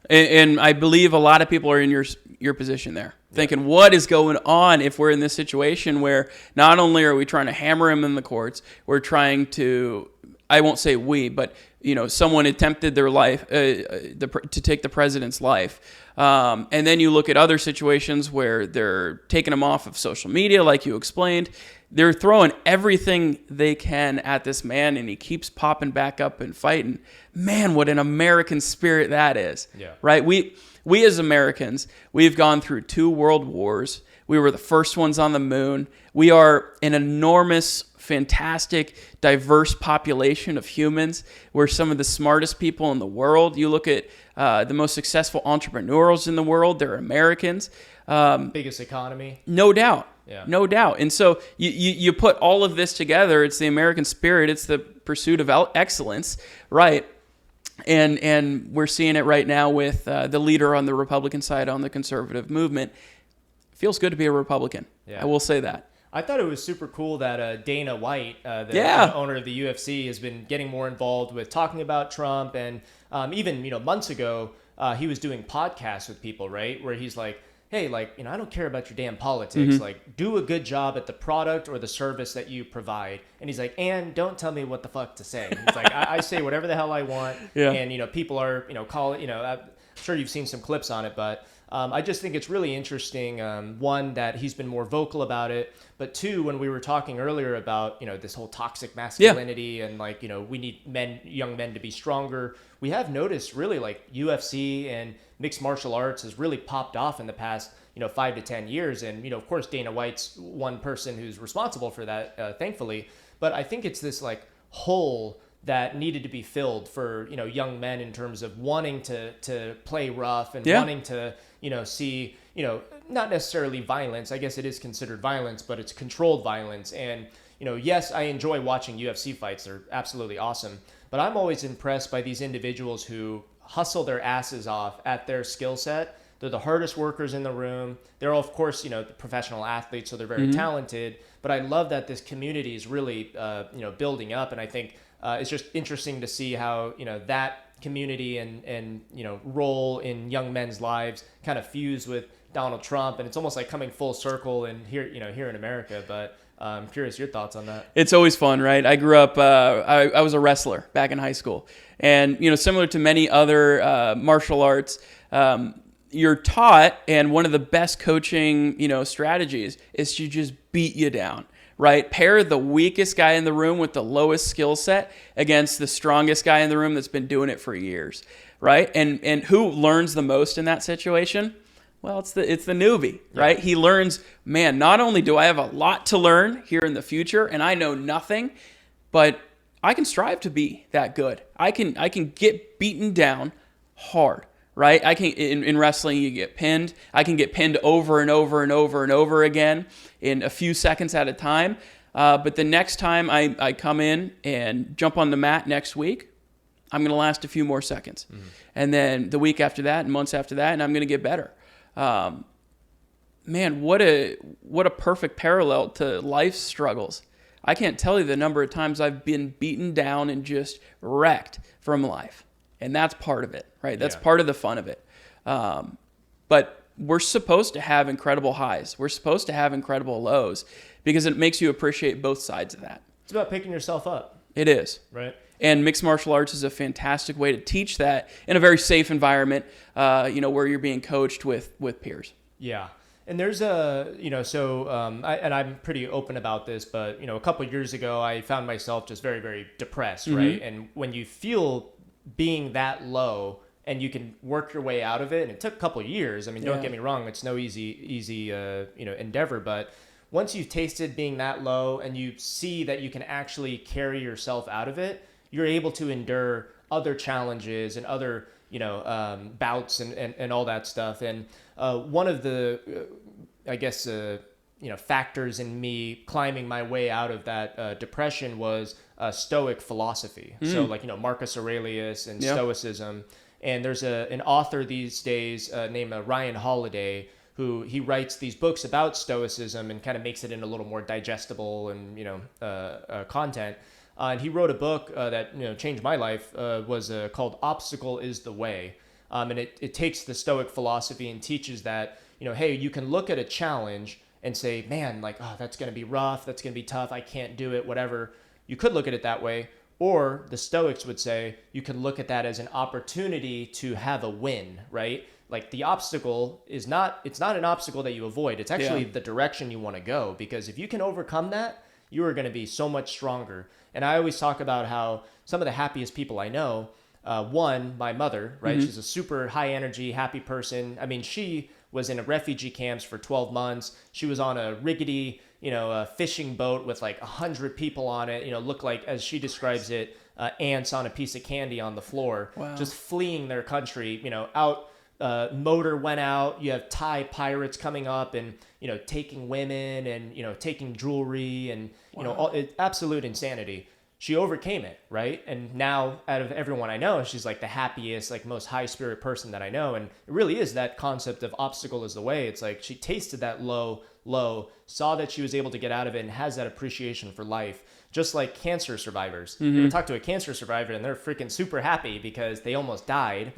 And I believe a lot of people are in your position there, thinking, what is going on if we're in this situation where not only are we trying to hammer him in the courts, we're trying to, I won't say we, but someone attempted their life to take the president's life. And then you look at other situations where they're taking him off of social media, like you explained. They're throwing everything they can at this man, and he keeps popping back up and fighting. Man, what an American spirit that is, right? We as Americans, we've gone through 2 world wars. We were the first ones on the moon. We are an enormous, fantastic, diverse population of humans. We're some of the smartest people in the world. You look at the most successful entrepreneurs in the world, they're Americans. Biggest economy. No doubt. Yeah. No doubt. And so you put all of this together. It's the American spirit. It's the pursuit of excellence, right? And we're seeing it right now with the leader on the Republican side, on the conservative movement. It feels good to be a Republican. Yeah. I will say that. I thought it was super cool that Dana White, the owner of the UFC, has been getting more involved with talking about Trump. And even months ago, he was doing podcasts with people, right, where he's like, hey, I don't care about your damn politics. Mm-hmm. Do a good job at the product or the service that you provide. And he's like, and don't tell me what the fuck to say. He's like, I say whatever the hell I want. Yeah. And, people are, I'm sure you've seen some clips on it, but I just think it's really interesting. One, that he's been more vocal about it. But 2, when we were talking earlier about, this whole toxic masculinity and we need young men to be stronger. We have noticed really UFC and mixed martial arts has really popped off in the past, 5 to 10 years. And, of course, Dana White's one person who's responsible for that, thankfully. But I think it's this hole that needed to be filled for, young men in terms of wanting to play rough and wanting to, see, not necessarily violence. I guess it is considered violence, but it's controlled violence. And, yes, I enjoy watching UFC fights. They're absolutely awesome. But I'm always impressed by these individuals who hustle their asses off at their skill set. They're the hardest workers in the room. They're, of course, the professional athletes, so they're very talented. But I love that this community is really, building up. And I think it's just interesting to see how, that community and role in young men's lives kind of fuse with Donald Trump. And it's almost like coming full circle and here in America. But I'm curious your thoughts on that. It's always fun, right? I grew up, I was a wrestler back in high school. And, similar to many other martial arts, you're taught, and one of the best coaching, strategies is to just beat you down, right? Pair the weakest guy in the room with the lowest skill set against the strongest guy in the room that's been doing it for years, right? And who learns the most in that situation? Well, it's the newbie, right? He learns, man, not only do I have a lot to learn here in the future and I know nothing, but I can strive to be that good. I can get beaten down hard, right? I can in wrestling you get pinned. I can get pinned over and over and over and over again in a few seconds at a time. But the next time I come in and jump on the mat next week, I'm going to last a few more seconds. Mm-hmm. And then the week after that and months after that, and I'm going to get better. Man, what a perfect parallel to life's struggles. I can't tell you the number of times I've been beaten down and just wrecked from life. And that's part of it, right? That's part of the fun of it. But we're supposed to have incredible highs. We're supposed to have incredible lows because it makes you appreciate both sides of that. It's about picking yourself up. It is. Right. And mixed martial arts is a fantastic way to teach that in a very safe environment, where you're being coached with peers. Yeah. And there's I'm pretty open about this, but, a couple of years ago, I found myself just very, very depressed, mm-hmm. right? And when you feel being that low and you can work your way out of it, and it took a couple of years. I mean, don't get me wrong. It's no easy endeavor, but once you've tasted being that low and you see that you can actually carry yourself out of it, you're able to endure other challenges and other, bouts and all that stuff. And one of the, factors in me climbing my way out of that depression was Stoic philosophy. Mm. So Marcus Aurelius and Stoicism. And there's an author these days named Ryan Holiday, who he writes these books about Stoicism and kind of makes it in a little more digestible and, content. And he wrote a book that changed my life, was called Obstacle is the Way. And it takes the Stoic philosophy and teaches that, hey, you can look at a challenge and say, man, like, oh, that's going to be rough. That's going to be tough. I can't do it, whatever. You could look at it that way. Or the Stoics would say you can look at that as an opportunity to have a win, right? Like the obstacle it's not an obstacle that you avoid. It's actually the direction you want to go, because if you can overcome that, you are going to be so much stronger. And I always talk about how some of the happiest people I know, one, my mother, right? She's a super high energy, happy person. I mean, she was in a refugee camps for 12 months. She was on a rickety, a fishing boat with like 100 people on it, look like, as she describes it, ants on a piece of candy on the floor, just fleeing their country, out. Motor went out. You have Thai pirates coming up and, taking women and, taking jewelry and, absolute insanity. She overcame it, right? And now, out of everyone I know, she's like the happiest, like most high spirit person that I know. And it really is that concept of obstacle is the way. It's like she tasted that low, saw that she was able to get out of it, and has that appreciation for life. Just like cancer survivors. You talk to a cancer survivor and they're freaking super happy because they almost died.